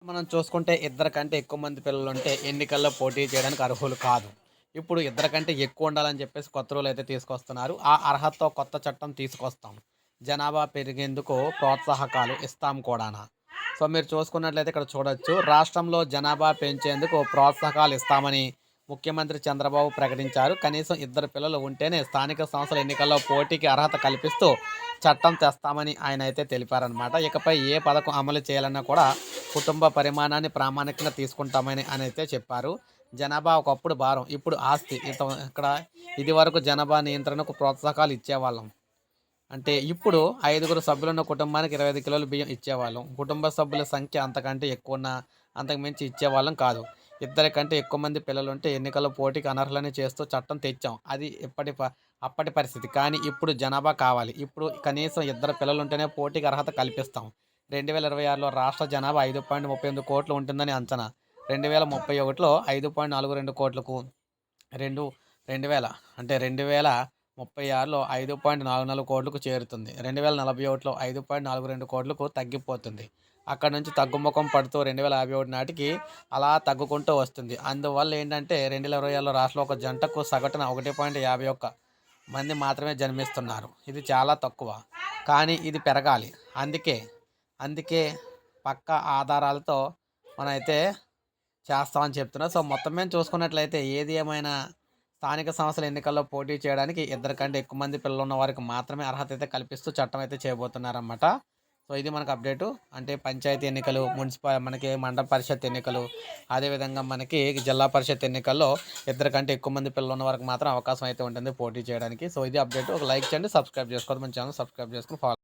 మనం చూసుకుంటే ఇద్దరి కంటే ఎక్కువ మంది పిల్లలుంటే ఎన్నికల్లో పోటీ చేయడానికి అర్హులు కాదు. ఇప్పుడు ఇద్దరి కంటే ఎక్కువ ఉండాలని చెప్పేసి కొత్త రూల్ అయితే తీసుకొస్తున్నారు. ఆ అర్హతతో కొత్త చట్టం తీసుకొస్తాం. జనాభా పెరిగేందుకు ప్రోత్సాహకాలు ఇస్తాం కూడానా. సో, మీరు చూసుకున్నట్లయితే ఇక్కడ చూడొచ్చు. రాష్ట్రంలో జనాభా పెంచేందుకు ప్రోత్సాహకాలు ఇస్తామని ముఖ్యమంత్రి చంద్రబాబు ప్రకటించారు. కనీసం ఇద్దరు పిల్లలు ఉంటేనే స్థానిక సంస్థల ఎన్నికల్లో పోటీకి అర్హత కల్పిస్తూ చట్టం తెస్తామని ఆయనైతే తెలిపారనమాట. ఇకపై ఏ పథకం అమలు చేయాలన్నా కూడా కుటుంబ పరిమాణాన్ని ప్రామాణికంగా తీసుకుంటామని అనైతే చెప్పారు. జనాభా ఒకప్పుడు భారం, ఇప్పుడు ఆస్తి. ఇక్కడ ఇదివరకు జనాభా నియంత్రణకు ప్రోత్సాహకాలు ఇచ్చేవాళ్ళం. అంటే ఇప్పుడు 5గురు సభ్యులున్న కుటుంబానికి 25 కిలోల బియ్యం ఇచ్చేవాళ్ళం. కుటుంబ సభ్యుల సంఖ్య అంతకంటే ఎక్కువున్నా అంతకు మించి ఇచ్చేవాళ్ళం కాదు. ఇద్దరి కంటే ఎక్కువ మంది పిల్లలుంటే ఎన్నికల్లో పోటీకి అనర్హులని చేస్తూ చట్టం తెచ్చాం. అది అప్పటి పరిస్థితి. కానీ ఇప్పుడు జనాభా కావాలి. ఇప్పుడు కనీసం ఇద్దరు పిల్లలుంటేనే పోటీకి అర్హత కల్పిస్తాం. 2026లో రాష్ట్ర జనాభా 5.38 కోట్లు ఉంటుందని అంచనా. 2031లో 5.42 కోట్లకు రెండు 2000 అంటే 2036లో 5.44 కోట్లకు చేరుతుంది. 2041లో 5.42 కోట్లకు తగ్గిపోతుంది. అక్కడి నుంచి తగ్గుముఖం పడుతూ 2051 నాటికి అలా తగ్గుకుంటూ వస్తుంది. అందువల్ల ఏంటంటే 2026లో రాష్ట్రంలో ఒక జంటకు సగటున 1.51 మంది మాత్రమే జన్మిస్తున్నారు. ఇది చాలా తక్కువ. కానీ ఇది పెరగాలి. అందుకే, అందుకే పక్కా ఆధారాలతో మనమైతే చేస్తామని చెప్తున్నారు. సో, మొత్తం మీద చూసుకున్నట్లయితే ఏది ఏమైనా స్థానిక సంస్థల ఎన్నికల్లో పోటీ చేయడానికి ఇద్దరి కంటే ఎక్కువ మంది పిల్లలున్న వారికి మాత్రమే అర్హత అయితే కల్పిస్తూ చట్టం అయితే చేయబోతున్నారన్నమాట. సో, ఇది మనకు అప్డేటు. అంటే పంచాయతీ ఎన్నికలు, మనకి మండల పరిషత్ ఎన్నికలు, అదేవిధంగా మనకి జిల్లా పరిషత్ ఎన్నికల్లో ఇద్దరి కంటే ఎక్కువ మంది పిల్లలున్న వారికి మాత్రం అవకాశం అయితే ఉంటుంది పోటీ చేయడానికి. సో, ఇది అప్డేటు. ఒక లైక్ చేయండి, సబ్స్క్రైబ్ చేసుకోవద్దు. మన ఛానల్ సబ్స్క్రైబ్ చేసుకొని ఫాలో